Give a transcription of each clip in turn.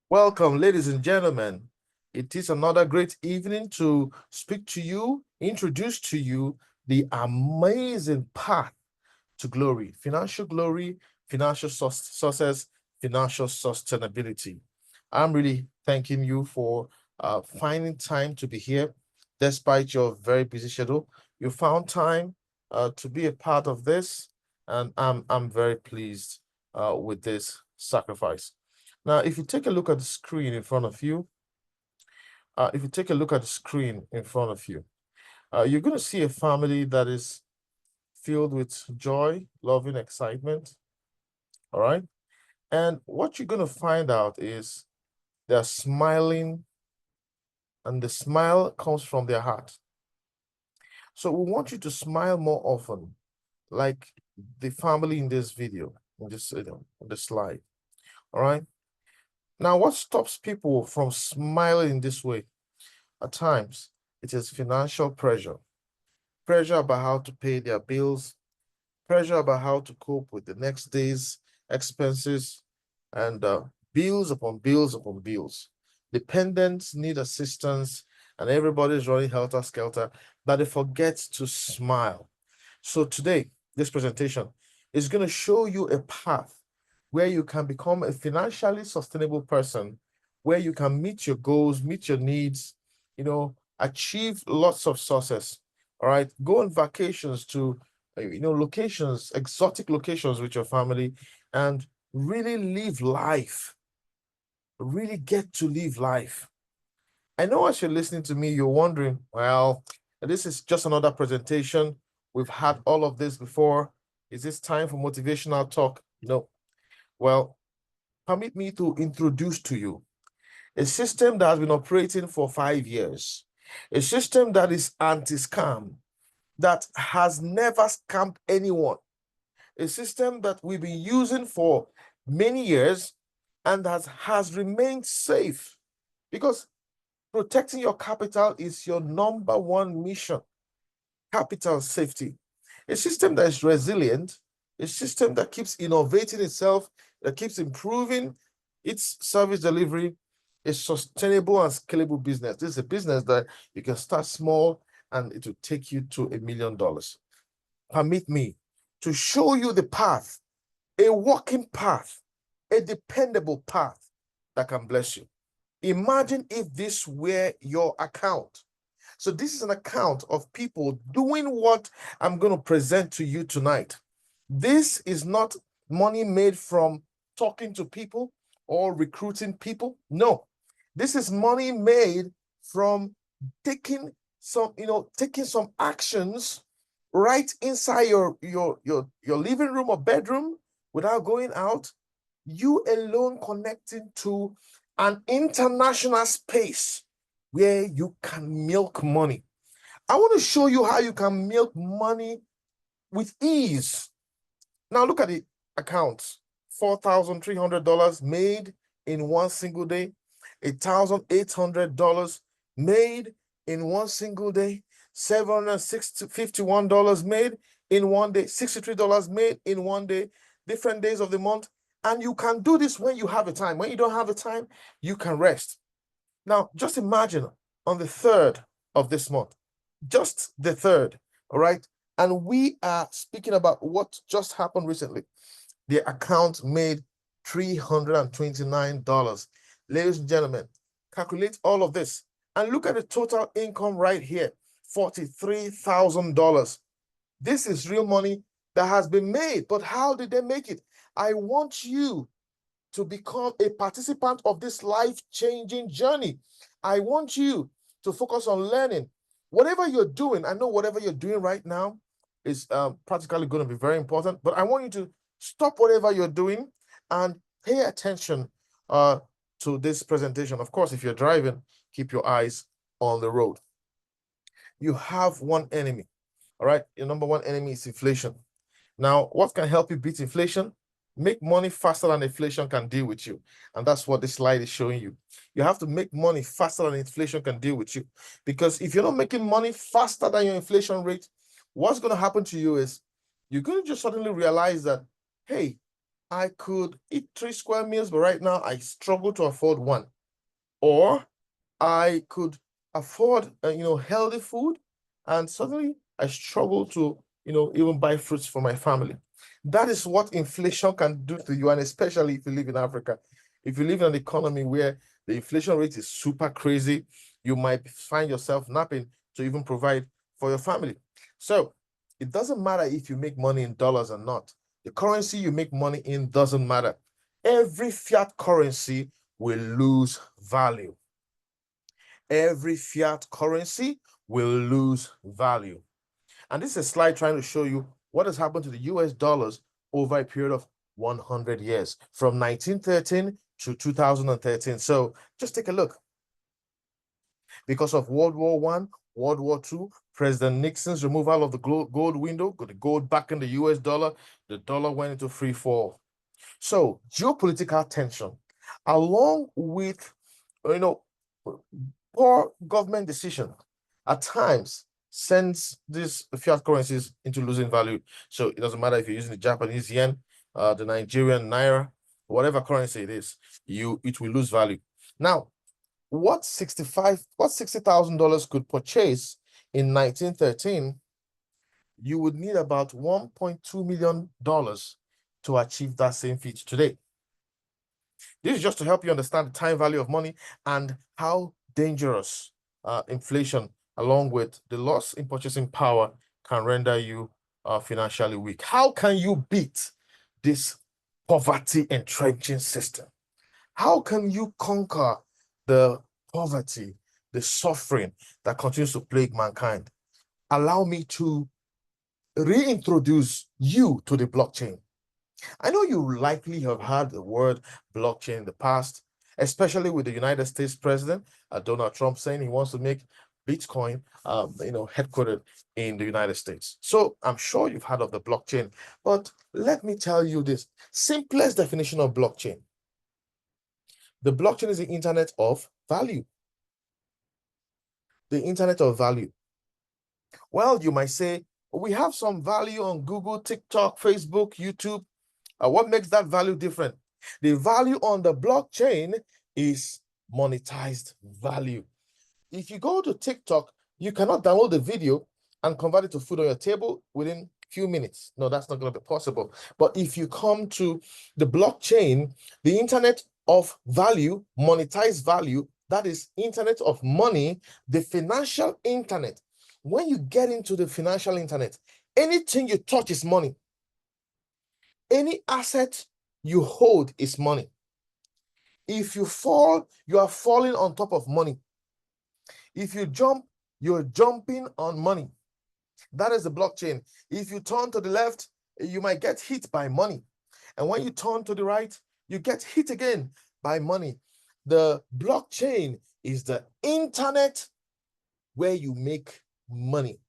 Welcome, ladies and gentlemen. It is another great evening to speak to you, introduce to you the amazing path to glory, financial success, financial sustainability. I'm really thanking you for finding time to be here despite your very busy schedule. You found time to be a part of this, and I'm very pleased with this sacrifice. Now, if you take a look at the screen in front of you, if you take a look at the screen in front of you, you're going to see a family that is filled with joy, love, and excitement. All right. And what you're going to find out is they're smiling, and the smile comes from their heart. So we want you to smile more often, like the family in this video, in this, on the slide. All right. Now, what stops people from smiling in this way? At times, it is financial pressure about how to pay their bills, pressure about how to cope with the next day's expenses, and bills upon bills upon bills. Dependents need assistance, and everybody's running helter skelter, but they forget to smile. So today, this presentation is going to show you a path where you can become a financially sustainable person, where you can meet your goals, meet your needs, achieve lots of success. All right, go on vacations to locations, exotic locations with your family, and really live life, really get to live life. I know as you're listening to me, you're wondering, well, this is just another presentation. We've had all of this before. Is this time for motivational talk? No. Well, permit me to introduce to you a system that has been operating for 5 years, a system that is anti-scam, that has never scammed anyone, a system that we've been using for many years and that has remained safe, because protecting your capital is your number one mission. Capital safety. A system that is resilient, a system that keeps innovating itself, that keeps improving its service delivery, a sustainable and scalable business. This is a business that you can start small and it will take you to $1 million. Permit me to show you the path, a walking path, a dependable path that can bless you. Imagine if this were your account. So this is an account of people doing what I'm going to present to you tonight. This is not money made from talking to people or recruiting people. No, this is money made from taking some actions right inside your living room or bedroom without going out. You alone connecting to an international space where you can milk money. I want to show you how you can milk money with ease. Now look at the accounts. $4,300 made in one single day, $1,800 made in one single day, $751 made in one day, $63 made in one day, different days of the month. And you can do this when you have a time. When you don't have a time, you can rest. Now, just imagine on the 3rd of this month, just the 3rd, all right? And we are speaking about what just happened recently. The account made $329. Ladies and gentlemen, calculate all of this and look at the total income right here, $43,000. This is real money that has been made. But how did they make it? I want you to become a participant of this life-changing journey. I want you to focus on learning. Whatever you're doing, I know whatever you're doing right now is practically going to be very important, but I want you to stop whatever you're doing and pay attention to this presentation. Of course, if you're driving, keep your eyes on the road. You have one enemy, all right? Your number one enemy is inflation. Now, what can help you beat inflation? Make money faster than inflation can deal with you. And that's what this slide is showing you. You have to make money faster than inflation can deal with you. Because if you're not making money faster than your inflation rate, what's going to happen to you is you're going to just suddenly realize that, hey, I could eat 3 square meals, but right now I struggle to afford one. Or I could afford, healthy food, and suddenly I struggle to, even buy fruits for my family. That is what inflation can do to you, and especially if you live in Africa. If you live in an economy where the inflation rate is super crazy, you might find yourself napping to even provide for your family. So it doesn't matter if you make money in dollars or not. The currency you make money in doesn't matter. Every fiat currency will lose value. Every fiat currency will lose value. And this is a slide trying to show you what has happened to the US dollars over a period of 100 years, from 1913 to 2013. So just take a look. Because of World War I, World War II, President Nixon's removal of the gold window, got the gold back in the US dollar, the dollar went into free fall. So geopolitical tension, along with, poor government decision, at times sends these fiat currencies into losing value. So it doesn't matter if you're using the Japanese yen, the Nigerian naira, whatever currency it is, it will lose value. Now, what $60,000 could purchase in 1913, you would need about $1.2 million to achieve that same feat today. This is just to help you understand the time value of money and how dangerous inflation, along with the loss in purchasing power, can render you financially weak. How can you beat this poverty entrenching system? How can you conquer the poverty, the suffering that continues to plague mankind? Allow me to reintroduce you to the blockchain. I know you likely have heard the word blockchain in the past, especially with the United States President Donald Trump saying he wants to make Bitcoin, headquartered in the United States. So I'm sure you've heard of the blockchain, but let me tell you this simplest definition of blockchain. The blockchain is the internet of value. The internet of value. Well, you might say, we have some value on Google, TikTok, Facebook, YouTube. What makes that value different? The value on the blockchain is monetized value. If you go to TikTok, you cannot download the video and convert it to food on your table within a few minutes. No, that's not going to be possible. But if you come to the blockchain, the internet of value, monetized value, that is internet of money, the financial internet. When you get into the financial internet, anything you touch is money. Any asset you hold is money. If you fall, you are falling on top of money. If you jump, you're jumping on money. That is the blockchain. If you turn to the left, you might get hit by money. And when you turn to the right, you get hit again by money. The blockchain is the internet where you make money.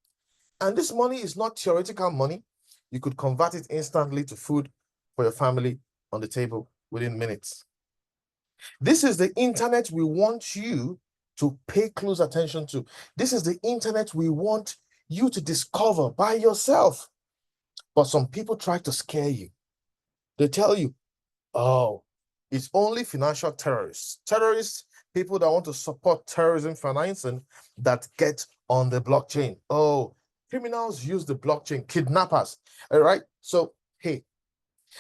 And this money is not theoretical money. You could convert it instantly to food for your family on the table within minutes. This is the internet we want you to pay close attention to. This is the internet we want you to discover by yourself. But some people try to scare you. They tell you, oh, it's only financial terrorists, people that want to support terrorism financing, that get on the blockchain. Oh, criminals use the blockchain, kidnappers. All right. So, hey,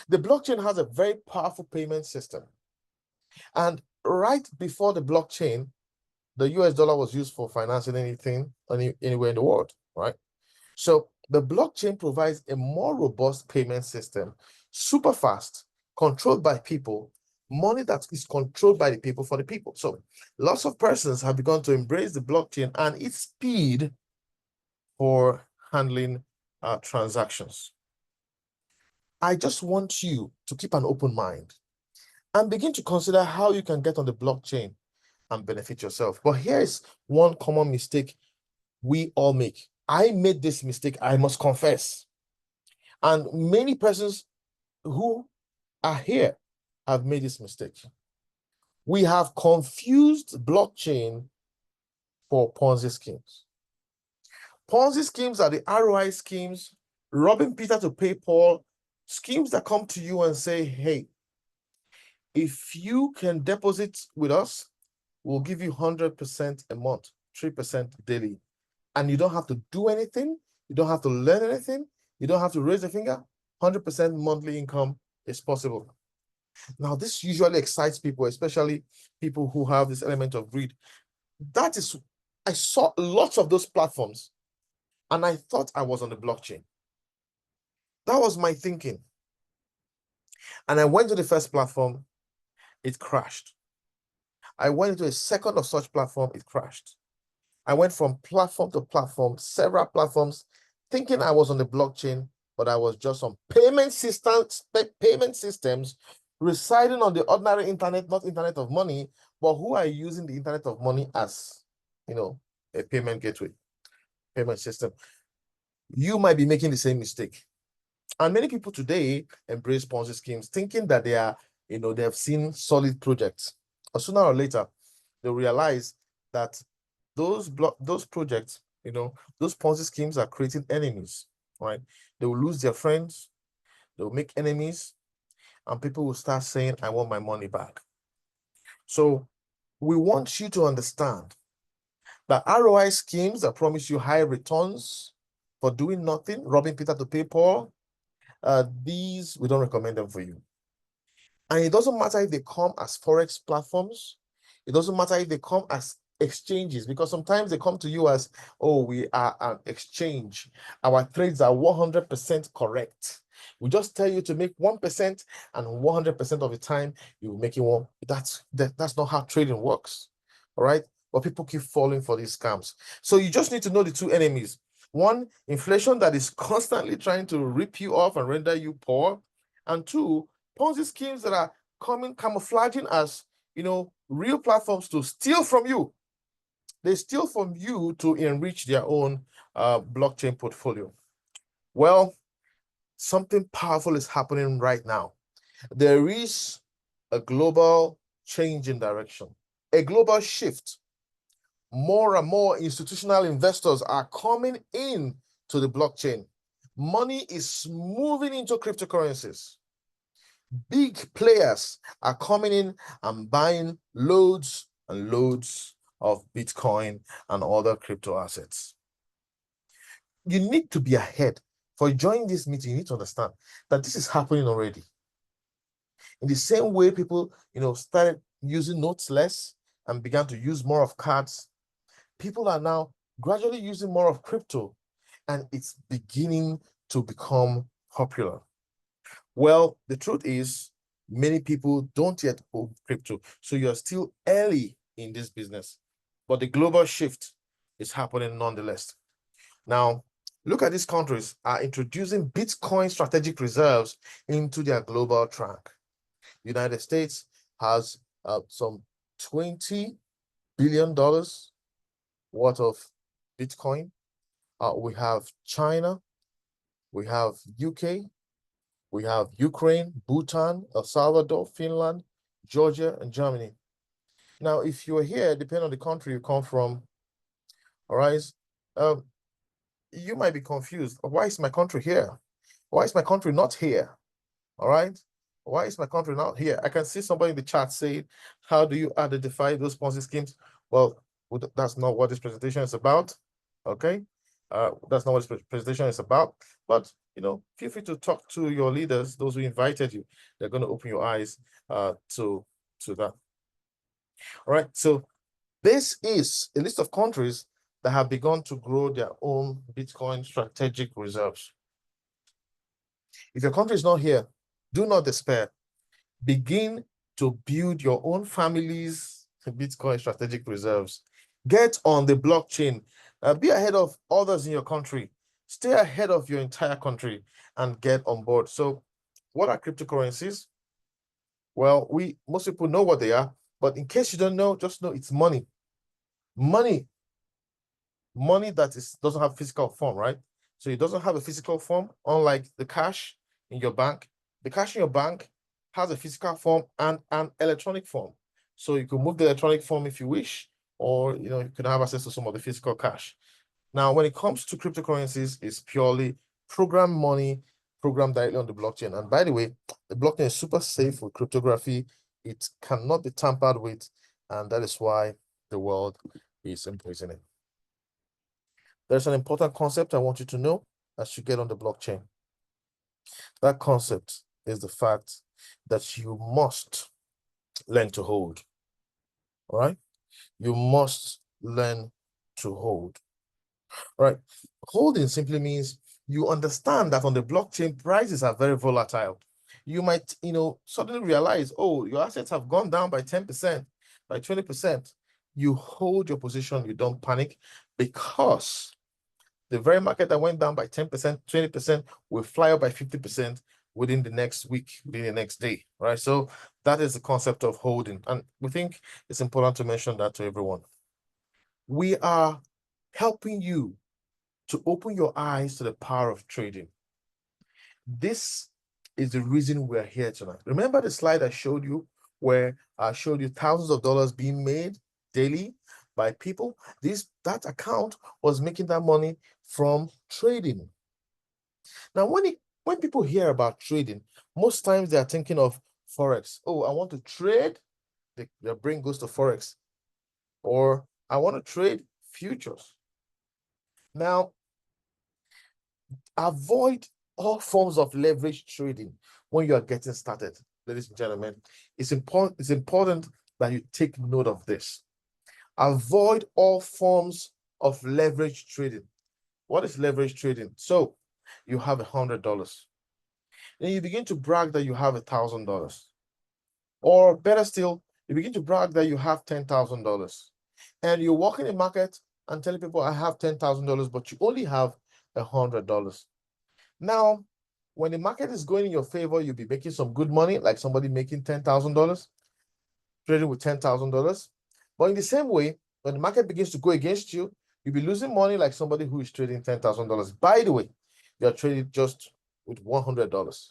the blockchain has a very powerful payment system. And right before the blockchain, the US dollar was used for financing anything, anywhere in the world, right? So the blockchain provides a more robust payment system, super fast, controlled by people, money that is controlled by the people for the people. So lots of persons have begun to embrace the blockchain and its speed for handling transactions. I just want you to keep an open mind and begin to consider how you can get on the blockchain and benefit yourself. But here is one common mistake we all make. I made this mistake, I must confess. And many persons who are here have made this mistake. We have confused blockchain for Ponzi schemes. Ponzi schemes are the ROI schemes, robbing Peter to pay Paul Schemes that come to you and say, hey, if you can deposit with us, we'll give you 100% a month, 3% daily. And you don't have to do anything. You don't have to learn anything. You don't have to raise a finger. 100% monthly income is possible. Now, this usually excites people, especially people who have this element of greed. That is, I saw lots of those platforms and I thought I was on the blockchain. That was my thinking. And I went to the first platform, it crashed. I went into a second of such platform, it crashed. I went from platform to platform, several platforms, thinking I was on the blockchain, but I was just on payment systems residing on the ordinary internet, not internet of money, but who are using the internet of money as, a payment gateway, payment system. You might be making the same mistake. And many people today embrace Ponzi schemes, thinking that they are, they have seen solid projects. Or sooner or later, they'll realize that those projects, those Ponzi schemes are creating enemies, right? They will lose their friends, they'll make enemies, and people will start saying, I want my money back. So we want you to understand that ROI schemes that promise you high returns for doing nothing, robbing Peter to pay Paul, these, we don't recommend them for you. And it doesn't matter if they come as Forex platforms. It doesn't matter if they come as exchanges, because sometimes they come to you as, oh, we are an exchange. Our trades are 100% correct. We just tell you to make 1%, and 100% of the time you make it one. That's not how trading works. All right. But people keep falling for these scams. So you just need to know the two enemies. One, inflation that is constantly trying to rip you off and render you poor. And two, Ponzi schemes that are coming camouflaging as, real platforms to steal from you. They steal from you to enrich their own blockchain portfolio. Well, something powerful is happening right now. There is a global change in direction, a global shift. More and more institutional investors are coming in to the blockchain. Money is moving into cryptocurrencies. Big players are coming in and buying loads and loads of Bitcoin and other crypto assets. You need to be ahead. For joining this meeting, you need to understand that this is happening already. In the same way people, started using notes less and began to use more of cards, people are now gradually using more of crypto, and it's beginning to become popular. Well, the truth is, many people don't yet own crypto. So you're still early in this business. But the global shift is happening nonetheless. Now, look at these countries are introducing Bitcoin strategic reserves into their global track. The United States has some $20 billion worth of Bitcoin. We have China, we have UK, we have Ukraine, Bhutan, El Salvador, Finland, Georgia, and Germany. Now, if you're here, depending on the country you come from, all right, you might be confused. Why is my country here? Why is my country not here? All right. Why is my country not here? I can see somebody in the chat saying, how do you identify those Ponzi schemes? Well, that's not what this presentation is about. Okay. That's not what this presentation is about. But, feel free to talk to your leaders, those who invited you. They're going to open your eyes to that. All right. So this is a list of countries that have begun to grow their own Bitcoin strategic reserves. If your country is not here, do not despair. Begin to build your own family's Bitcoin strategic reserves. Get on the blockchain. Be ahead of others in your country. Stay ahead of your entire country and get on board. So what are cryptocurrencies? Well, most people know what they are, but in case you don't know, just know it's money. Money that doesn't have physical form, right? So it doesn't have a physical form, unlike the cash in your bank. The cash in your bank has a physical form and an electronic form. So you can move the electronic form if you wish, or you can have access to some of the physical cash. Now, when it comes to cryptocurrencies, it's purely program money programmed directly on the blockchain. And by the way, the blockchain is super safe with cryptography. It cannot be tampered with, and that is why the world is embracing it. There's an important concept I want you to know as you get on the blockchain. That concept is the fact that you must learn to hold. All right? You must learn to hold. All right? Holding simply means you understand that on the blockchain, prices are very volatile. You might, suddenly realize, oh, your assets have gone down by 10%, by 20%. You hold your position, you don't panic, because the very market that went down by 10%, 20% will fly up by 50% within the next week, within the next day, right? So that is the concept of holding. And we think it's important to mention that to everyone. We are helping you to open your eyes to the power of trading. This is the reason we're here tonight. Remember the slide I showed you where I showed you thousands of dollars being made daily by people? That account was making that money from trading. Now, when people hear about trading, most times they are thinking of Forex. Oh, I want to trade. Their brain goes to Forex. Or I want to trade futures. Now, avoid all forms of leverage trading when you are getting started, ladies and gentlemen. It's important that you take note of this. Avoid all forms of leverage trading. What is leverage trading? So you have $100. Then you begin to brag that you have $1,000. Or better still, you begin to brag that you have $10,000. And you walk in the market and telling people, I have $10,000, but you only have $100. Now, when the market is going in your favor, you'll be making some good money, like somebody making $10,000, trading with $10,000. But in the same way, when the market begins to go against you, you'll be losing money like somebody who is trading $10,000. By the way, you're trading just with $100.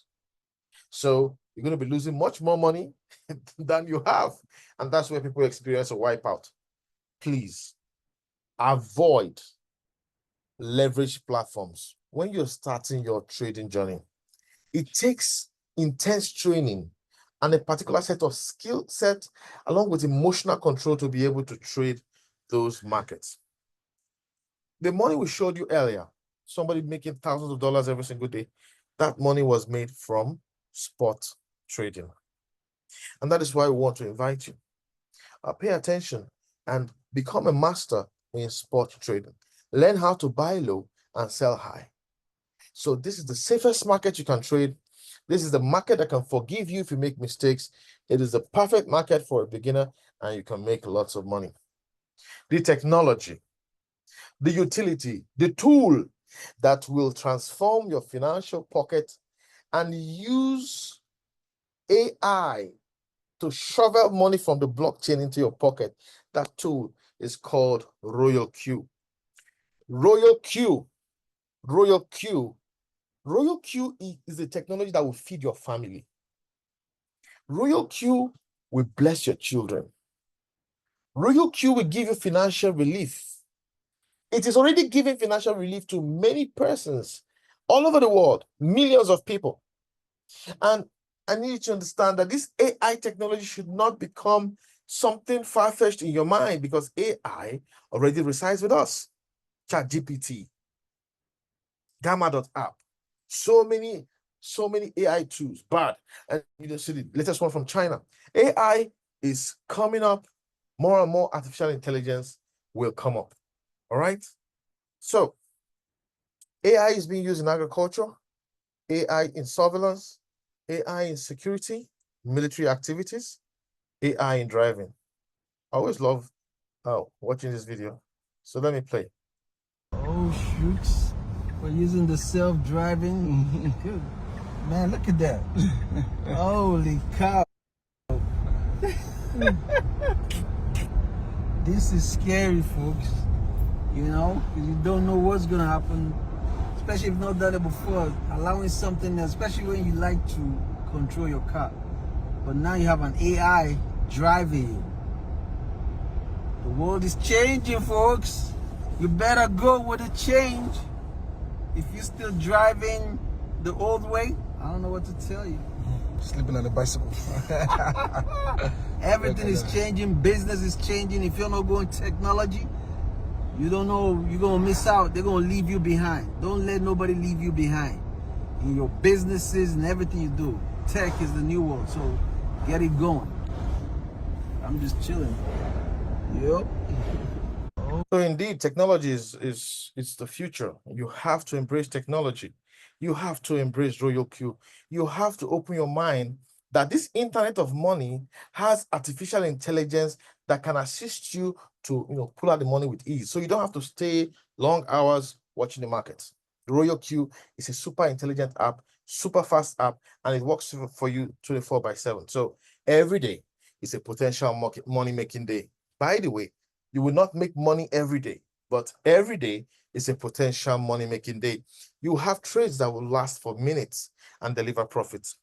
So you're going to be losing much more money than you have. And that's where people experience a wipeout. Please avoid leverage platforms when you're starting your trading journey. It takes intense training and a particular set of skill set along with emotional control to be able to trade those markets. The money we showed you earlier, somebody making thousands of dollars every single day, that money was made from spot trading. And that is why we want to invite you. Pay attention and become a master in spot trading. Learn how to buy low and sell high. So this is the safest market you can trade. This is the market that can forgive you if you make mistakes. It is the perfect market for a beginner, and you can make lots of money. The technology, the utility, the tool that will transform your financial pocket and use AI to shovel money from the blockchain into your pocket. That tool is called Royal Q. Royal Q. Royal Q. Royal Q is the technology that will feed your family. Royal Q will bless your children. Royal Q will give you financial relief. It is already giving financial relief to many persons all over the world, millions of people. And I need you to understand that this AI technology should not become something far-fetched in your mind, because AI already resides with us. ChatGPT, Gamma.app, so many AI tools, but and you see the latest one from China. AI is coming up, more and more artificial intelligence will come up. All right. So AI is being used in agriculture, AI in surveillance, AI in security, military activities, AI in driving. I always love watching this video. So let me play. Oh, shoots. We're using the self-driving. Good. Man, look at that. Holy cow. This is scary, folks. You know, because you don't know what's going to happen. Especially if you've not done it before. Allowing something, especially when you like to control your car. But now you have an AI driving you. The world is changing, folks. You better go with the change. If you're still driving the old way, I don't know what to tell you. Sleeping on the bicycle. Everything is changing. Business is changing. If you're not going technology, you don't know, you're going to miss out. They're going to leave you behind. Don't let nobody leave you behind. In your businesses and everything you do, tech is the new one. So get it going. I'm just chilling. Yep. So indeed, technology is the future. You have to embrace technology. You have to embrace Royal Q. You have to open your mind that this internet of money has artificial intelligence that can assist you to pull out the money with ease. So you don't have to stay long hours watching the markets. The Royal Q is a super intelligent app, super fast app, and it works for you 24/7. So every day is a potential money-making day. By the way, you will not make money every day, but every day is a potential money-making day. You have trades that will last for minutes and deliver profits.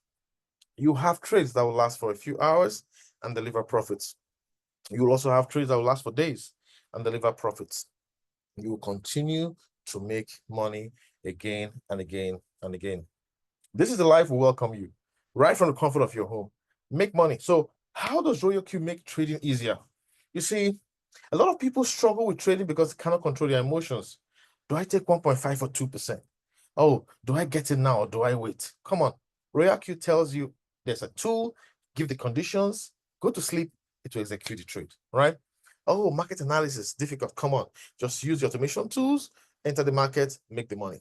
You have trades that will last for a few hours and deliver profits. You will also have trades that will last for days and deliver profits. You will continue to make money again and again and again. This is the life we welcome you right from the comfort of your home. Make money. So how does Royal Q make trading easier? You see, a lot of people struggle with trading because they cannot control their emotions. Do I take 1.5 or 2%? Oh, do I get it now or do I wait? Come on. Royal Q tells you there's a tool, give the conditions, go to sleep, it will execute the trade, right? Oh, market analysis, difficult. Come on. Just use the automation tools, enter the market, make the money.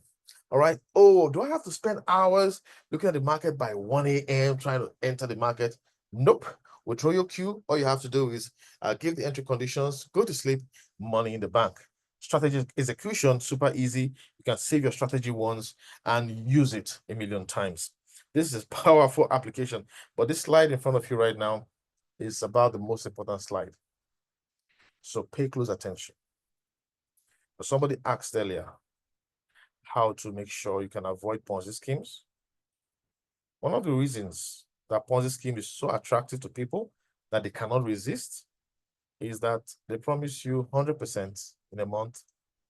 All right. Oh, do I have to spend hours looking at the market by 1 a.m. trying to enter the market? Nope. With Royal Q, all you have to do is give the entry conditions, go to sleep, money in the bank. Strategy execution, super easy. You can save your strategy once and use it a million times. This is powerful application, but this slide in front of you right now is about the most important slide. So pay close attention. Somebody asked earlier how to make sure you can avoid Ponzi schemes. One of the reasons that Ponzi scheme is so attractive to people that they cannot resist is that they promise you 100% in a month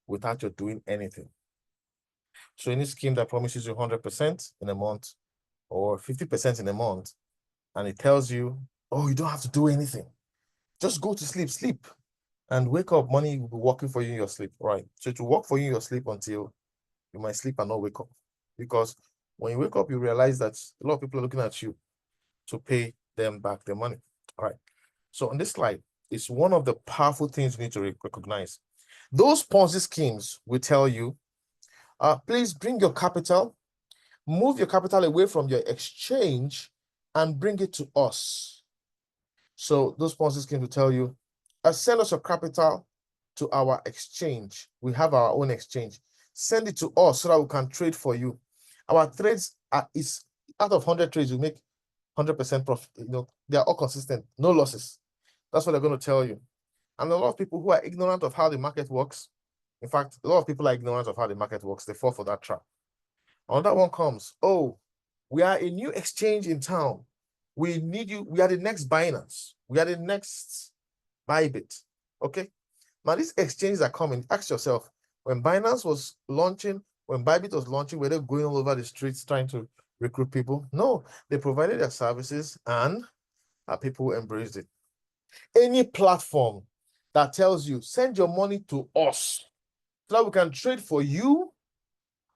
without you doing anything. So any scheme that promises you 100% in a month or 50% in a month, and it tells you, oh, you don't have to do anything. Just go to sleep, and wake up, money will be working for you in your sleep, right? So to work for you in your sleep until you might sleep and not wake up. Because when you wake up, you realize that a lot of people are looking at you to pay them back their money. All right. So on this slide, it's one of the powerful things you need to recognize. Those Ponzi schemes will tell you, please bring your capital, move your capital away from your exchange and bring it to us. So those Ponzi schemes will tell you, send us your capital to our exchange. We have our own exchange. Send it to us so that we can trade for you. Our trades is out of 100 trades, we make 100% profit. They are all consistent, no losses. That's what they're going to tell you. And a lot of people who are ignorant of how the market works, in fact, a lot of people are ignorant of how the market works. They fall for that trap. Another one comes, oh, we are a new exchange in town. We need you. We are the next Binance. We are the next Bybit. Okay. Now these exchanges are coming. Ask yourself, when Binance was launching, when Bybit was launching, were they going all over the streets trying to recruit people? No, they provided their services and people embraced it. Any platform that tells you, send your money to us so that we can trade for you,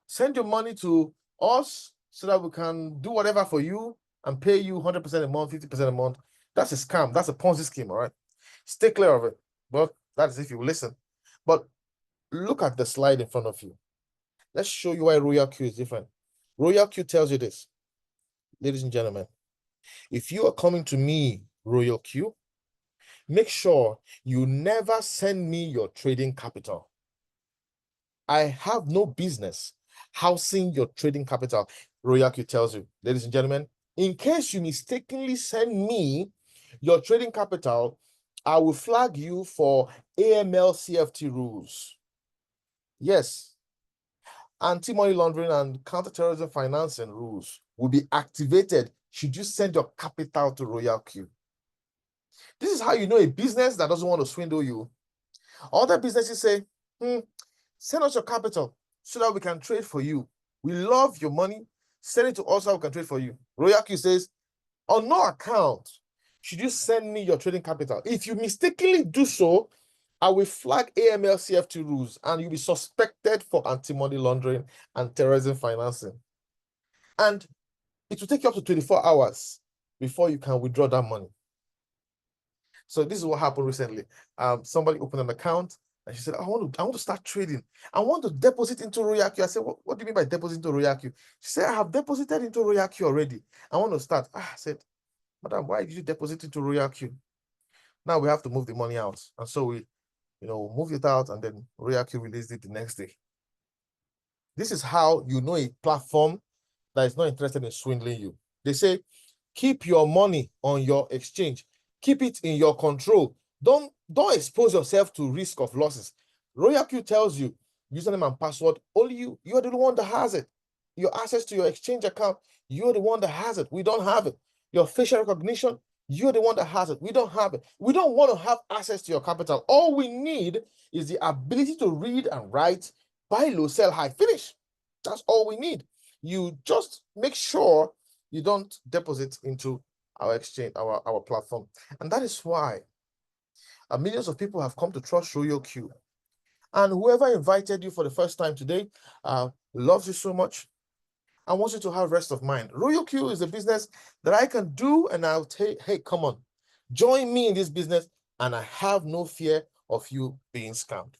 send your money to us so that we can do whatever for you and pay you 100% a month, 50% a month. That's a scam. That's a Ponzi scheme, all right? Stay clear of it. But that's if you listen. But look at the slide in front of you. Let's show you why Royal Q is different. Royal Q tells you this, ladies and gentlemen. If you are coming to me, Royal Q, make sure you never send me your trading capital. I have no business housing your trading capital. Royal Q tells you, ladies and gentlemen, in case you mistakenly send me your trading capital, I will flag you for AML CFT rules. Yes, anti-money laundering and counterterrorism financing rules will be activated should you send your capital to Royal Q. This is how you know a business that doesn't want to swindle you. Other businesses say, send us your capital so that we can trade for you. We love your money. Send it to us, we can trade for you. Royal Q says, on no account should you send me your trading capital. If you mistakenly do so, I will flag AML CF2 rules and you'll be suspected for anti-money laundering and terrorism financing. And it will take you up to 24 hours before you can withdraw that money. So this is what happened recently. Somebody opened an account and she said, I want to start trading. I want to deposit into Royal Q. I said, what do you mean by deposit into Royal Q? She said, I have deposited into Royal Q already. I want to start. I said, Madam, why did you deposit into Royal Q? Now we have to move the money out. And so we, moved it out, and then Royal Q released it the next day. This is how you know a platform that is not interested in swindling you. They say, keep your money on your exchange. Keep it in your control. Don't expose yourself to risk of losses. Royal Q tells you username and password, only you're the one that has it. Your access to your exchange account, you're the one that has it. We don't have it. Your facial recognition, you're the one that has it. We don't have it. We don't want to have access to your capital. All we need is the ability to read and write, buy low, sell high, finish. That's all we need. You just make sure you don't deposit into our exchange, our platform. And that is why millions of people have come to trust Royal Q. And whoever invited you for the first time today loves you so much and wants you to have rest of mind. Royal Q is a business that I can do, and I'll take, hey, come on, join me in this business, and I have no fear of you being scammed.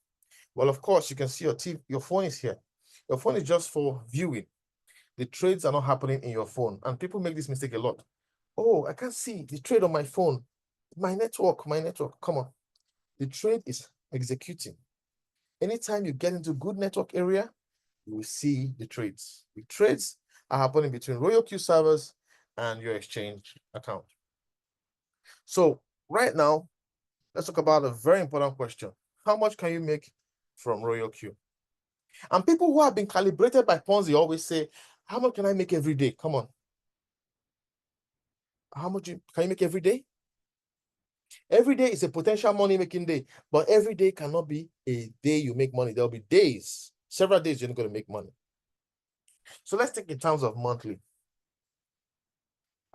Well, of course, you can see your phone is here. Your phone is just for viewing. The trades are not happening in your phone, and people make this mistake a lot. Oh, I can't see the trade on my phone. My network, come on. The trade is executing. Anytime you get into good network area, you will see the trades. The trades are happening between Royal Q servers and your exchange account. So right now, let's talk about a very important question. How much can you make from Royal Q? And people who have been calibrated by Ponzi always say, how much can I make every day? Come on. How much can you make every day? Every day is a potential money-making day, but every day cannot be a day you make money. There'll be days, several days you're not going to make money. So let's think in terms of monthly.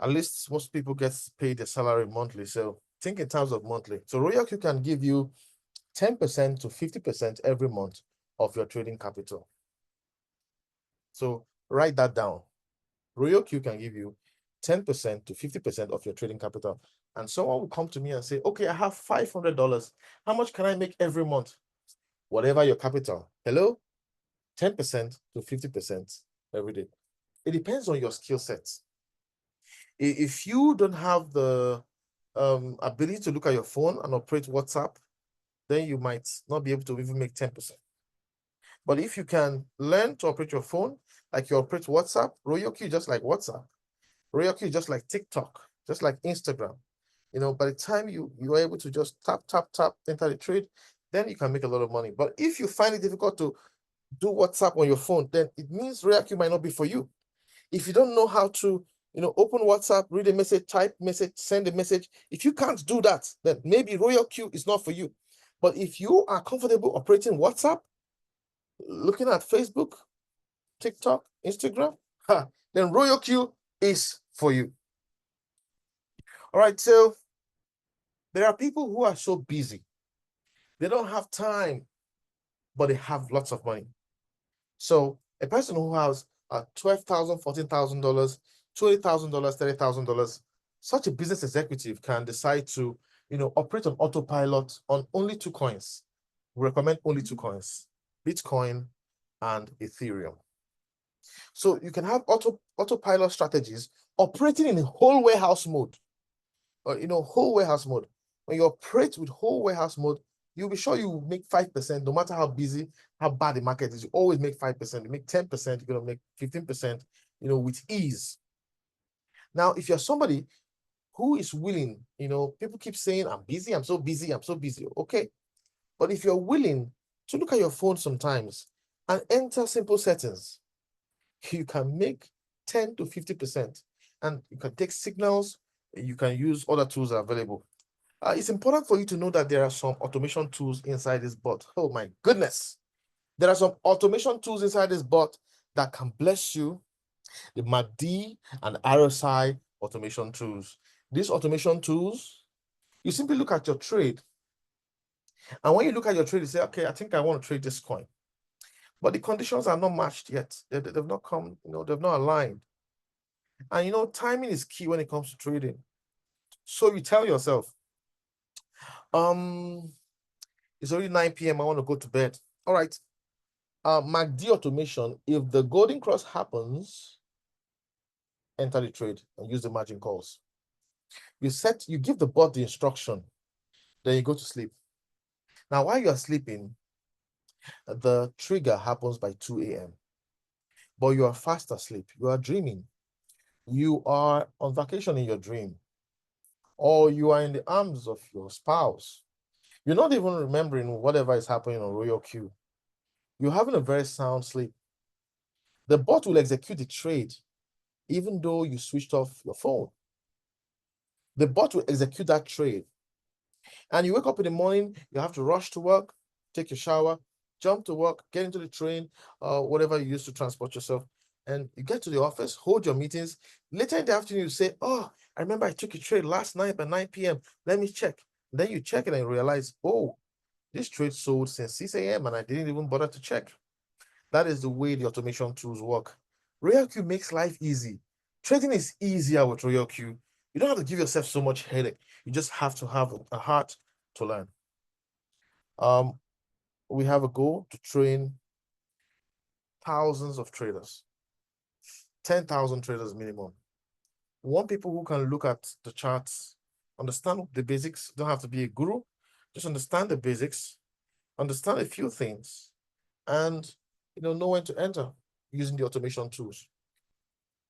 At least most people get paid their salary monthly. So think in terms of monthly. So Royal Q can give you 10% to 50% every month of your trading capital. So write that down. Royal Q can give you 10% to 50% of your trading capital. And someone will come to me and say, okay, I have $500. How much can I make every month? Whatever your capital. Hello? 10% to 50% every day. It depends on your skill sets. If you don't have the ability to look at your phone and operate WhatsApp, then you might not be able to even make 10%. But if you can learn to operate your phone, like you operate WhatsApp, Royal Q just like WhatsApp. Royal Q just like TikTok, just like Instagram. By the time you are able to just tap, enter the trade, then you can make a lot of money. But if you find it difficult to do WhatsApp on your phone, then it means Royal Q might not be for you. If you don't know how to, open WhatsApp, read a message, type message, send a message, if you can't do that, then maybe Royal Q is not for you. But if you are comfortable operating WhatsApp, looking at Facebook, TikTok, Instagram, then Royal Q is for you. All right, so there are people who are so busy. They don't have time, but they have lots of money. So a person who has $12,000, $14,000, $20,000, $30,000, such a business executive can decide to, operate on autopilot on only two coins. We recommend only two coins, Bitcoin and Ethereum. So you can have autopilot strategies operating in whole warehouse mode, or whole warehouse mode. When you operate with whole warehouse mode, you'll be sure you make 5%, no matter how busy, how bad the market is. You always make 5%. You make 10%, you're gonna make 15%, with ease. Now, if you're somebody who is willing, people keep saying, I'm busy, I'm so busy, I'm so busy. Okay. But if you're willing to look at your phone sometimes and enter simple settings, you can make 10 to 50%. And you can take signals, you can use other tools that are available. It's important for you to know that there are some automation tools inside this bot. Oh my goodness. There are some automation tools inside this bot that can bless you The MACD and RSI automation tools. These automation tools, you simply look at your trade. And when you look at your trade, you say, okay, I think I want to trade this coin. But the conditions are not matched yet. They've not come, they've not aligned. And timing is key when it comes to trading. So you tell yourself, it's already 9 p.m. I want to go to bed. All right. MACD automation, if the golden cross happens, enter the trade and use the margin calls. You give the bot the instruction, then you go to sleep. Now, while you are sleeping, the trigger happens by 2 a.m. But you are fast asleep. You are dreaming. You are on vacation in your dream. Or you are in the arms of your spouse. You're not even remembering whatever is happening on Royal Q. You're having a very sound sleep. The bot will execute the trade even though you switched off your phone. The bot will execute that trade. And you wake up in the morning, you have to rush to work, take your shower, jump to work, get into the train, whatever you use to transport yourself. And you get to the office, hold your meetings. Later in the afternoon, you say, oh, I remember I took a trade last night at 9 p.m. Let me check. Then you check it and you realize, oh, this trade sold since 6 a.m. and I didn't even bother to check. That is the way the automation tools work. Royal Q makes life easy. Trading is easier with Royal Q. You don't have to give yourself so much headache. You just have to have a heart to learn. We have a goal to train thousands of traders, 10,000 traders minimum. We want people who can look at the charts, understand the basics. Don't have to be a guru. Just understand the basics, understand a few things, and know when to enter using the automation tools.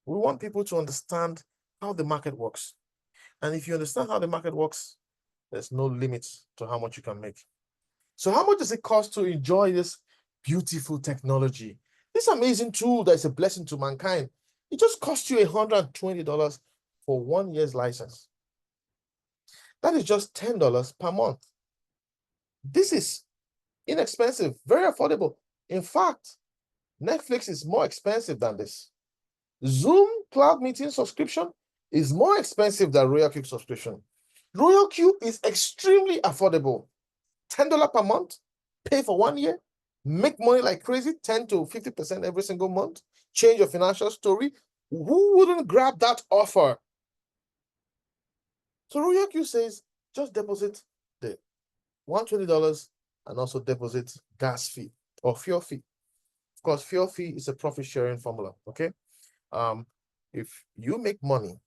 We want people to understand how the market works. And if you understand how the market works, there's no limit to how much you can make. So how much does it cost to enjoy this beautiful technology? This amazing tool that is a blessing to mankind. It just costs you $120 for 1 year's license. That is just $10 per month. This is inexpensive, very affordable. In fact, Netflix is more expensive than this. Zoom cloud meeting subscription is more expensive than Royal Q subscription. Royal Q is extremely affordable. $10 per month, pay for 1 year, make money like crazy, 10 to 50% every single month, change your financial story. Who wouldn't grab that offer? So Royal Q says, just deposit the $120 and also deposit gas fee or fuel fee. Of course, fuel fee is a profit sharing formula, okay? If you make money,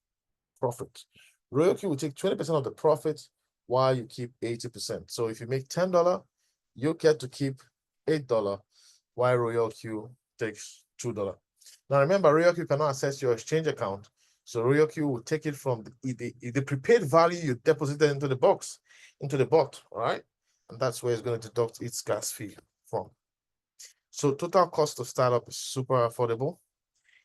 profit, Royal Q will take 20% of the profit while you keep 80%. So if you make $10, you get to keep $8 while Royal Q takes $2. Now remember, Royal Q cannot access your exchange account. So Royal Q will take it from the prepaid value you deposited into the box, into the bot, all right? And that's where it's going to deduct its gas fee from. So total cost of startup is super affordable.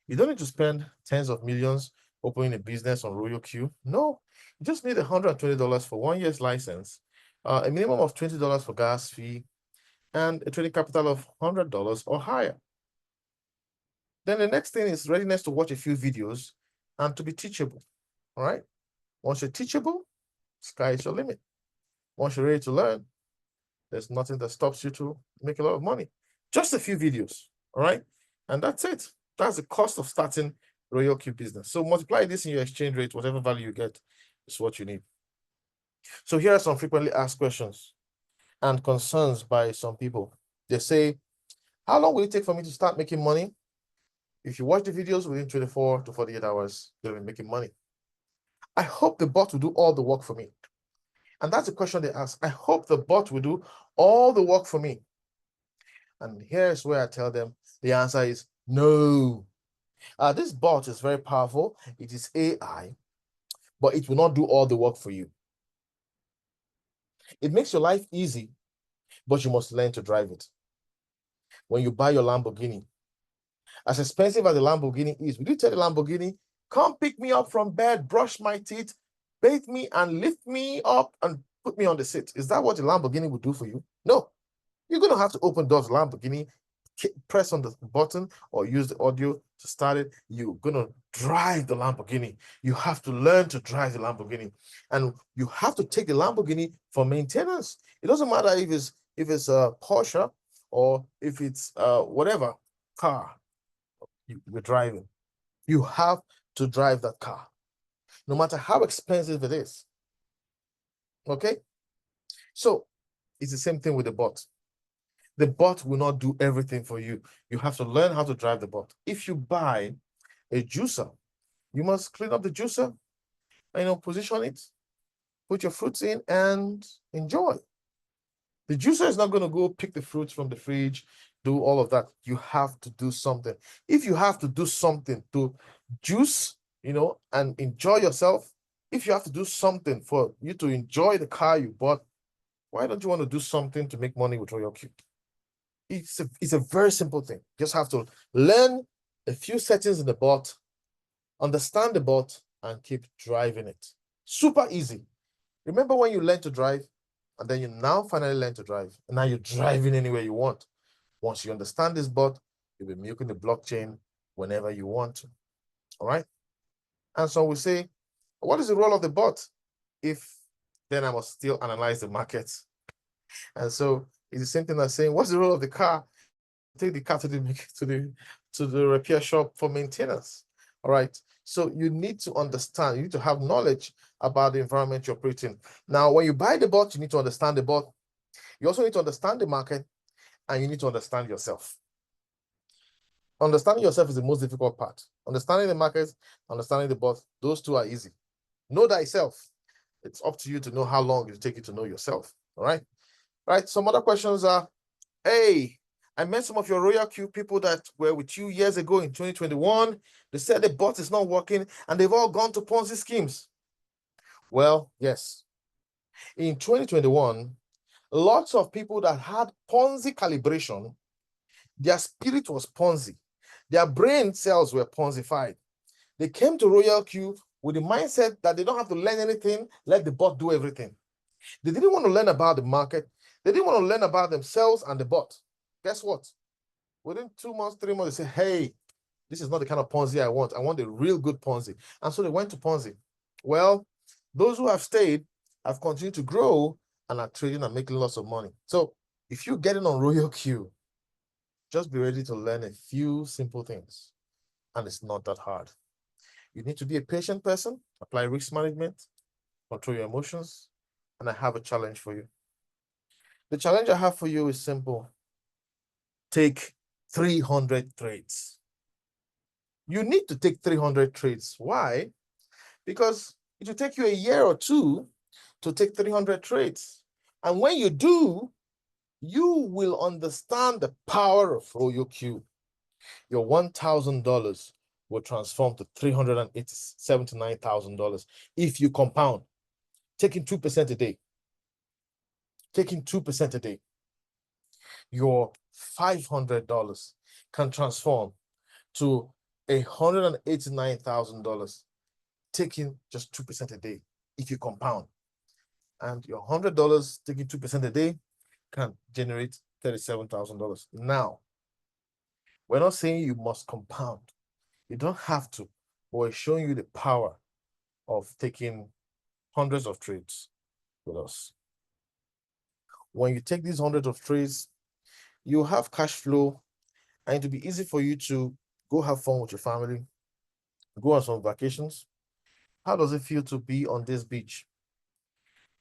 You don't need to spend tens of millions opening a business on Royal Q. No, you just need $120 for 1 year's license, a minimum of $20 for gas fee, and a trading capital of $100 or higher. Then the next thing is readiness to watch a few videos and to be teachable, all right? Once you're teachable, sky is your limit. Once you're ready to learn, there's nothing that stops you to make a lot of money. Just a few videos, all right? And that's it. That's the cost of starting Royal Q business. So multiply this in your exchange rate, whatever value you get is what you need. So here are some frequently asked questions and concerns by some people. They say, how long will it take for me to start making money? If you watch the videos within 24 to 48 hours, you'll be making money. I hope the bot will do all the work for me. And that's the question they ask. I hope the bot will do all the work for me. And here's where I tell them the answer is no. This bot is very powerful. It is AI, but it will not do all the work for you. It makes your life easy, but you must learn to drive it. When you buy your Lamborghini, as expensive as the Lamborghini is, will you tell the Lamborghini, come pick me up from bed, brush my teeth, bathe me, and lift me up and put me on the seat? Is that what the Lamborghini would do for you? No. You're going to have to open doors to Lamborghini, press on the button or use the audio to start it. You're gonna drive the Lamborghini. You have to learn to drive the Lamborghini, and you have to take the Lamborghini for maintenance. It doesn't matter if it's a Porsche or if it's whatever car you're driving. You have to drive that car, no matter how expensive it is. Okay, so it's the same thing with the bot. The bot will not do everything for you. You have to learn how to drive the bot. If you buy a juicer, you must clean up the juicer, position it, put your fruits in, and enjoy. The juicer is not going to go pick the fruits from the fridge, do all of that. You have to do something. If you have to do something to juice, and enjoy yourself, if you have to do something for you to enjoy the car you bought, why don't you want to do something to make money with Royal Q? It's a very simple thing. You just have to learn a few settings in the bot, understand the bot, and keep driving it. Super easy. Remember when you learn to drive, and then you now finally learn to drive, and now you're driving anywhere you want. Once you understand this bot, you'll be milking the blockchain whenever you want to. All right? And so we say, what is the role of the bot? Then I must still analyze the market. And so it's the same thing as saying, what's the role of the car? Take the car to the repair shop for maintenance. All right. So you need to understand, you need to have knowledge about the environment you're operating. Now, when you buy the bot, you need to understand the bot. You also need to understand the market, and you need to understand yourself. Understanding yourself is the most difficult part. Understanding the market, understanding the bot, those two are easy. Know thyself. It's up to you to know how long it will take you to know yourself. All right. Right. Some other questions are, hey, I met some of your Royal Q people that were with you years ago in 2021. They said the bot is not working and they've all gone to Ponzi schemes. Well, yes. In 2021, lots of people that had Ponzi calibration, their spirit was Ponzi. Their brain cells were Ponzified. They came to Royal Q with the mindset that they don't have to learn anything, let the bot do everything. They didn't want to learn about the market. They didn't want to learn about themselves and the bot. Guess what? Within 2 months, 3 months, they say, hey, this is not the kind of Ponzi I want. I want a real good Ponzi. And so they went to Ponzi. Well, those who have stayed have continued to grow and are trading and making lots of money. So if you're getting on Royal Q, just be ready to learn a few simple things. And it's not that hard. You need to be a patient person, apply risk management, control your emotions, and I have a challenge for you. The challenge I have for you is simple. Take 300 trades. You need to take 300 trades. Why? Because it will take you a year or two to take 300 trades. And when you do, you will understand the power of Royal Q. Your $1,000 will transform to $379,000 if you compound, taking 2% a day. Taking 2% a day. Your $500 can transform to $189,000, taking just 2% a day if you compound. And your $100 taking 2% a day can generate $37,000. Now, we're not saying you must compound. You don't have to, but we're showing you the power of taking hundreds of trades with us. When you take these hundreds of trades, you have cash flow, and it'll be easy for you to go have fun with your family, go on some vacations. How does it feel to be on this beach?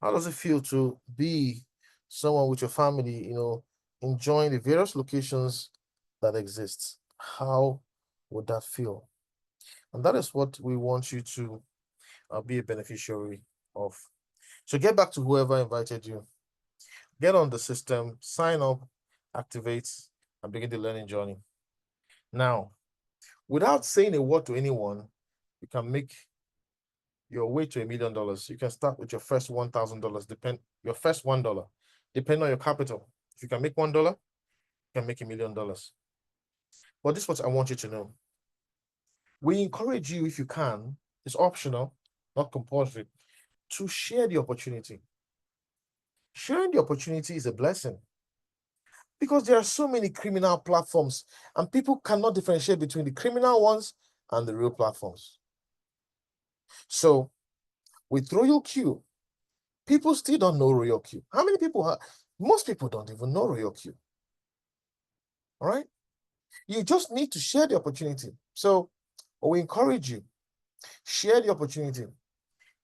How does it feel to be someone with your family, enjoying the various locations that exist? How would that feel? And that is what we want you to be a beneficiary of. So get back to whoever invited you. Get on the system, sign up, activate, and begin the learning journey. Now, without saying a word to anyone, you can make your way to $1 million. You can start with your first $1,000, your first $1, depending on your capital. If you can make $1, you can make $1 million. But this is what I want you to know. We encourage you, if you can, it's optional, not compulsory, to share the opportunity. Sharing the opportunity is a blessing. Because there are so many criminal platforms and people cannot differentiate between the criminal ones and the real platforms. So with Royal Q, people still don't know Royal Q. How many people have? Most people don't even know Royal Q. All right. You just need to share the opportunity. So we encourage you, share the opportunity.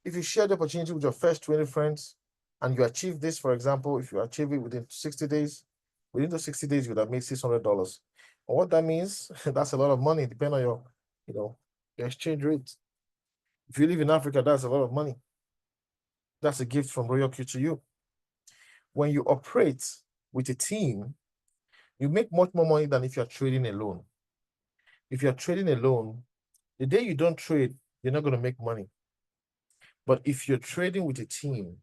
If you share the opportunity with your first 20 friends and you achieve this, for example, if you achieve it within 60 days, within those 60 days, you would have made $600. And what that means, that's a lot of money, depending on your exchange rate. If you live in Africa, that's a lot of money. That's a gift from Royal Q to you. When you operate with a team, you make much more money than if you're trading alone. If you're trading alone, the day you don't trade, you're not going to make money. But if you're trading with a team,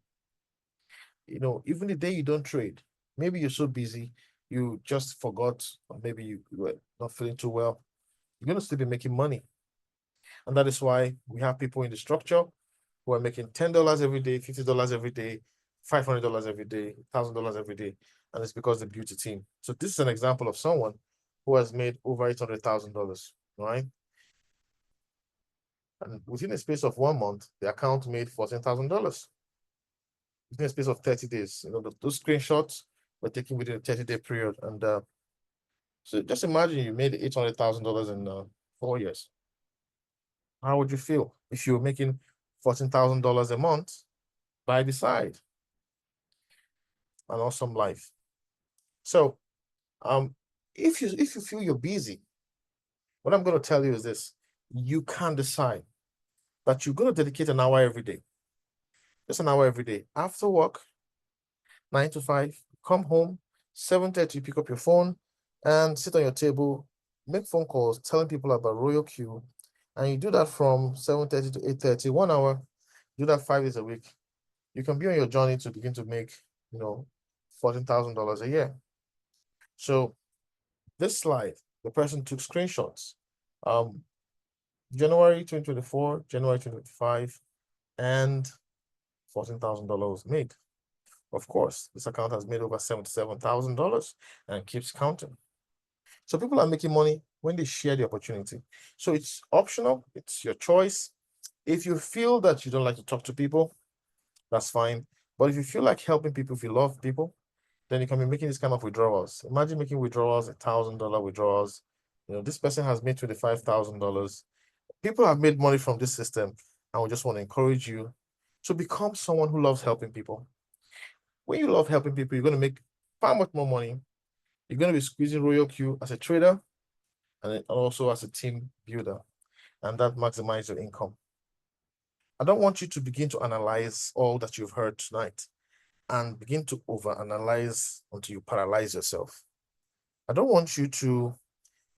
even the day you don't trade, maybe you're so busy, you just forgot, or maybe you were not feeling too well, you're going to still be making money. And that is why we have people in the structure who are making $10 every day, $50 every day, $500 every day, $1,000 every day. And it's because they built a team. So this is an example of someone who has made over $800,000, right? And within a space of 1 month, the account made $14,000. Within a space of 30 days, those screenshots were taken within a 30-day period. And so just imagine you made $800,000 in 4 years. How would you feel if you were making $14,000 a month by the side? An awesome life. So, if you feel you're busy, what I'm going to tell you is this: you can decide that you're going to dedicate an hour every day, just an hour every day after work, 9 to 5. Come home 7:30. Pick up your phone and sit on your table, make phone calls, telling people about Royal Q, and you do that from 7:30 to 8:30, 1 hour. Do that 5 days a week. You can be on your journey to begin to make, $14,000 a year. So this slide, the person took screenshots. January 2024, January 2025, and $14,000 made. Of course, this account has made over $77,000 and keeps counting. So people are making money when they share the opportunity. So it's optional, it's your choice. If you feel that you don't like to talk to people, that's fine. But if you feel like helping people, if you love people, then you can be making this kind of withdrawals. Imagine making withdrawals, $1,000 withdrawals. This person has made $25,000. People have made money from this system, and we just want to encourage you to become someone who loves helping people. When you love helping people, you're going to make far much more money. You're going to be squeezing Royal Q as a trader and also as a team builder, and that maximizes your income. I don't want you to begin to analyze all that you've heard tonight and begin to overanalyze until you paralyze yourself. I don't want you to,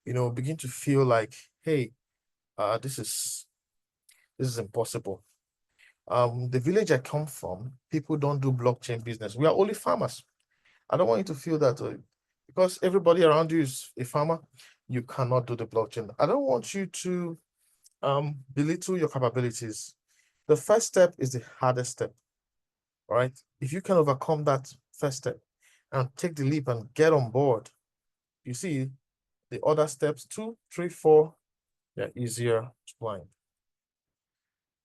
begin to feel like, hey, this is impossible. The village I come from, people don't do blockchain business. We are only farmers. I don't want you to feel that because everybody around you is a farmer, you cannot do the blockchain. I don't want you to belittle your capabilities. The first step is the hardest step. All right. If you can overcome that first step and take the leap and get on board, you see the other steps, 2, 3, 4, they're easier to climb.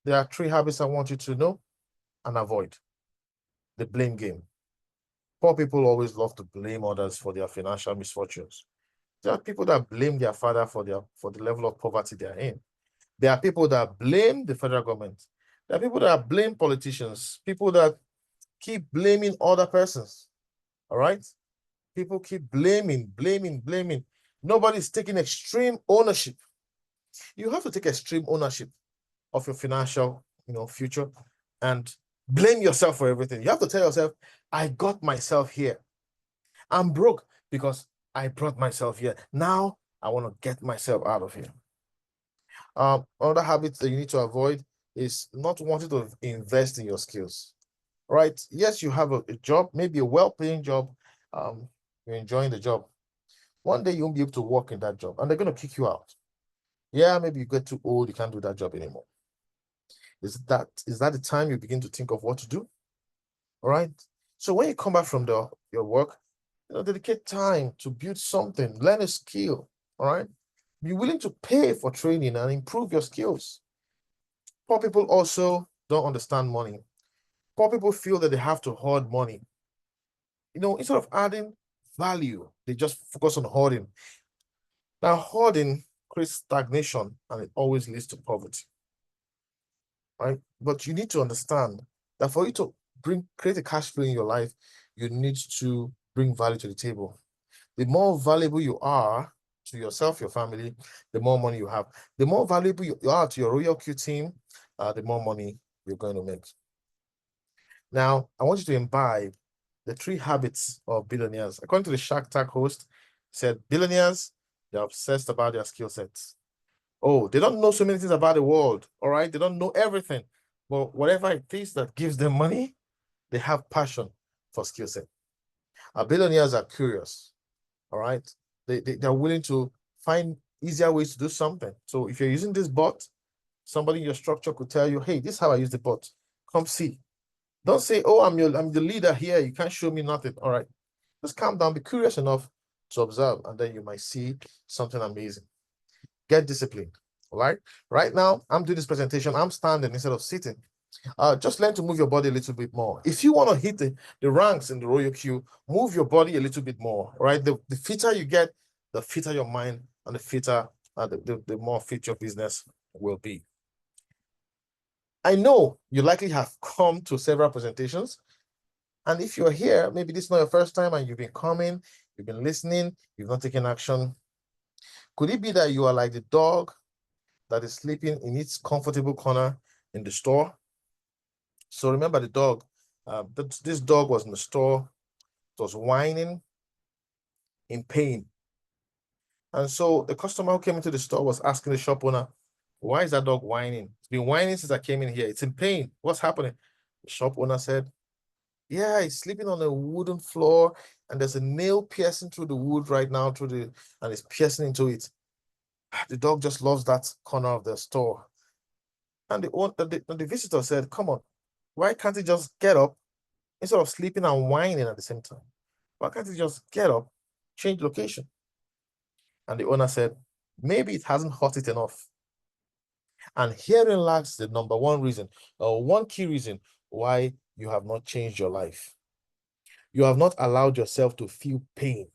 There are 3 habits I want you to know and avoid. The blame game. Poor people always love to blame others for their financial misfortunes. There are people that blame their father for the level of poverty they are in. There are people that blame the federal government. There are people that blame politicians, people that keep blaming other persons. All right? People keep blaming. Nobody's taking extreme ownership. You have to take extreme ownership of your financial, future, and blame yourself for everything. You have to tell yourself, I got myself here. I'm broke because I brought myself here. Now I want to get myself out of here. Another habit that you need to avoid is not wanting to invest in your skills. Right? Yes, you have a job, maybe a well-paying job. You're enjoying the job. One day you won't be able to work in that job, and they're going to kick you out. Yeah, maybe you get too old, you can't do that job anymore. Is that the time you begin to think of what to do? All right. So when you come back from your work, dedicate time to build something, learn a skill. All right. Be willing to pay for training and improve your skills. Poor people also don't understand money. Poor people feel that they have to hoard money. Instead of adding value, they just focus on hoarding. Now, hoarding creates stagnation and it always leads to poverty. Right? But you need to understand that for you to create a cash flow in your life, you need to bring value to the table. The more valuable you are to yourself, your family, the more money you have. The more valuable you are to your Royal Q team, the more money you're going to make. Now, I want you to imbibe the 3 habits of billionaires. According to the Shark Tank host, said billionaires, they're obsessed about their skill sets. Oh, they don't know so many things about the world, all right? They don't know everything. But whatever it is that gives them money, they have passion for skill set. Our billionaires are curious, all right? They're willing to find easier ways to do something. So if you're using this bot, somebody in your structure could tell you, hey, this is how I use the bot. Come see. Don't say, oh, I'm the leader here. You can't show me nothing. All right. Just calm down. Be curious enough to observe, and then you might see something amazing. Get disciplined. All right. Right now, I'm doing this presentation. I'm standing instead of sitting. Just learn to move your body a little bit more. If you want to hit the ranks in the Royal Q, move your body a little bit more. All right. The fitter you get, the fitter your mind, and the fitter, the more fit your business will be. I know you likely have come to several presentations. And if you're here, maybe this is not your first time and you've been coming, you've been listening, you've not taken action. Could it be that you are like the dog that is sleeping in its comfortable corner in the store? So remember the dog. This dog was in the store. It was whining in pain. And so the customer who came into the store was asking the shop owner, why is that dog whining? It's been whining since I came in here. It's in pain. What's happening? The shop owner said, yeah, he's sleeping on a wooden floor and there's a nail piercing through the wood right now and it's piercing into it. The dog just loves that corner of the store. And the visitor said, come on, why can't he just get up instead of sleeping and whining at the same time? Why can't he just get up, change location? And the owner said, maybe it hasn't hurt it enough. And herein lies the number one reason, or one key reason why you have not changed your life. You have not allowed yourself to feel pain,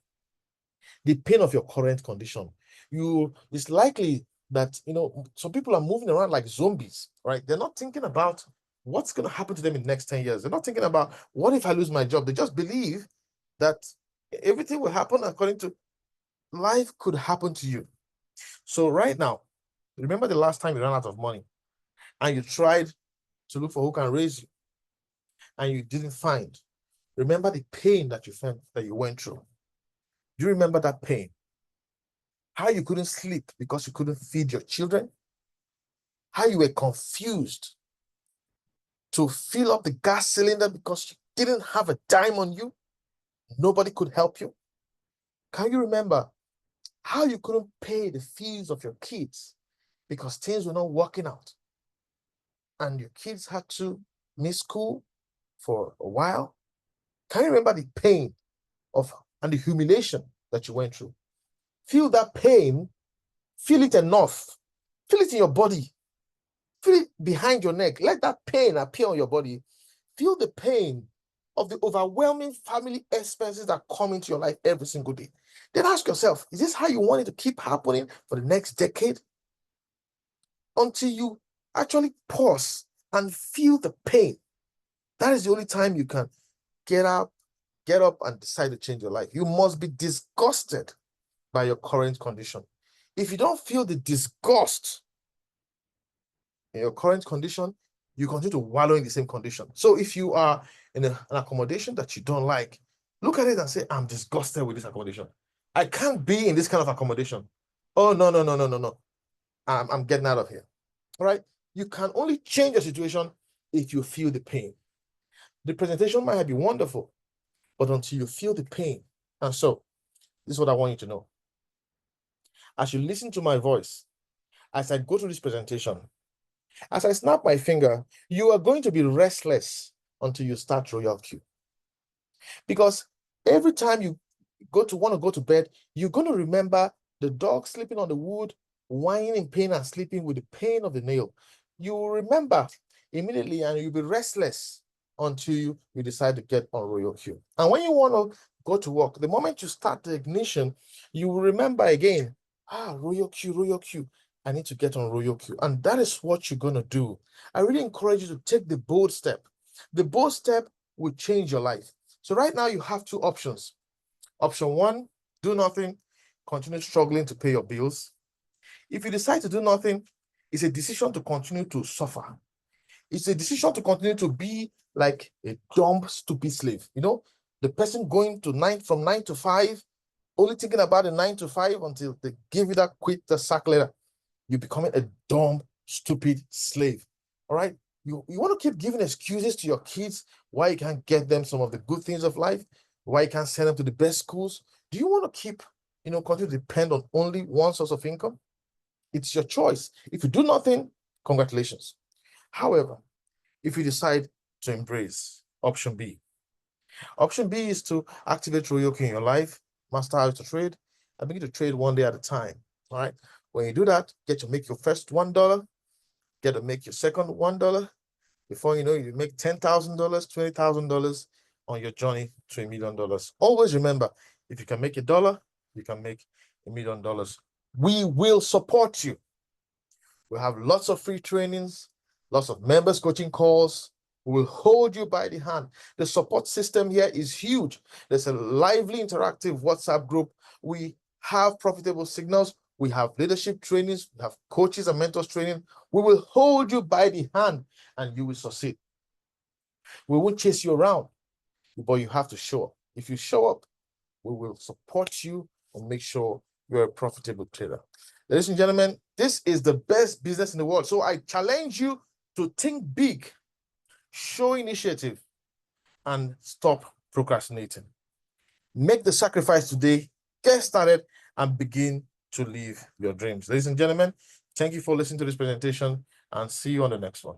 the pain of your current condition. It's likely that, some people are moving around like zombies, right? They're not thinking about what's going to happen to them in the next 10 years. They're not thinking about what if I lose my job. They just believe that everything will happen according to life could happen to you. So right now, remember the last time you ran out of money and you tried to look for who can raise you and you didn't find. Remember the pain that you went through. Do you remember that pain? How you couldn't sleep because you couldn't feed your children? How you were confused to fill up the gas cylinder because you didn't have a dime on you? Nobody could help you? Can you remember how you couldn't pay the fees of your kids because things were not working out and your kids had to miss school for a while? Can you remember the pain and the humiliation that you went through? Feel that pain, feel it enough, feel it in your body, feel it behind your neck. Let that pain appear on your body. Feel the pain of the overwhelming family expenses that come into your life every single day. Then ask yourself, is this how you want it to keep happening for the next decade? Until you actually pause and feel the pain. That is the only time you can get up and decide to change your life. You must be disgusted by your current condition. If you don't feel the disgust in your current condition, you continue to wallow in the same condition. So if you are in an accommodation that you don't like, look at it and say, I'm disgusted with this accommodation. I can't be in this kind of accommodation. Oh, no. I'm getting out of here. All right? You can only change your situation if you feel the pain. The presentation might be wonderful, but until you feel the pain. And so, this is what I want you to know. As you listen to my voice, as I go through this presentation, as I snap my finger, you are going to be restless until you start Royal Q. Because every time you want to go to bed, you're going to remember the dog sleeping on the wood, whining in pain and sleeping with the pain of the nail. You will remember immediately, and you'll be restless until you decide to get on Royal Q. And when you want to go to work, the moment you start the ignition, you will remember again, Royal Q, I need to get on Royal Q. And that is what you're going to do. I really encourage you to take the bold step. The bold step will change your life. So right now you have two options. Option one, do nothing, continue struggling to pay your bills. If you decide to do nothing, it's a decision to continue to suffer. It's a decision to continue to be like a dumb, stupid slave. You know, the person going to from 9 to 5, only thinking about the 9 to 5 until they give you that quit the sack letter. You're becoming a dumb, stupid slave. All right. You want to keep giving excuses to your kids why you can't get them some of the good things of life, why you can't send them to the best schools. Do you want to keep, continue to depend on only one source of income? It's your choice. If you do nothing, congratulations. However, if you decide to embrace option B is to activate Royal Q in your life, master how to trade, and begin to trade one day at a time. All right. When you do that, get to make your first $1, get to make your second $1. Before you know, you make $10,000, $20,000 on your journey to $1 million. Always remember, if you can make $1, you can make $1 million. We will support you. We have lots of free trainings, lots of members coaching calls. We will hold you by the hand. The support system here is huge. There's a lively interactive WhatsApp group. We have profitable signals. We have leadership trainings. We have coaches and mentors training. We will hold you by the hand and you will succeed. We won't chase you around, but you have to show up. If you show up, we will support you and make sure you're a profitable trader. Ladies and gentlemen, this is the best business in the world. So I challenge you to think big, show initiative, and stop procrastinating. Make the sacrifice today, get started, and begin to live your dreams. Ladies and gentlemen, thank you for listening to this presentation, and see you on the next one.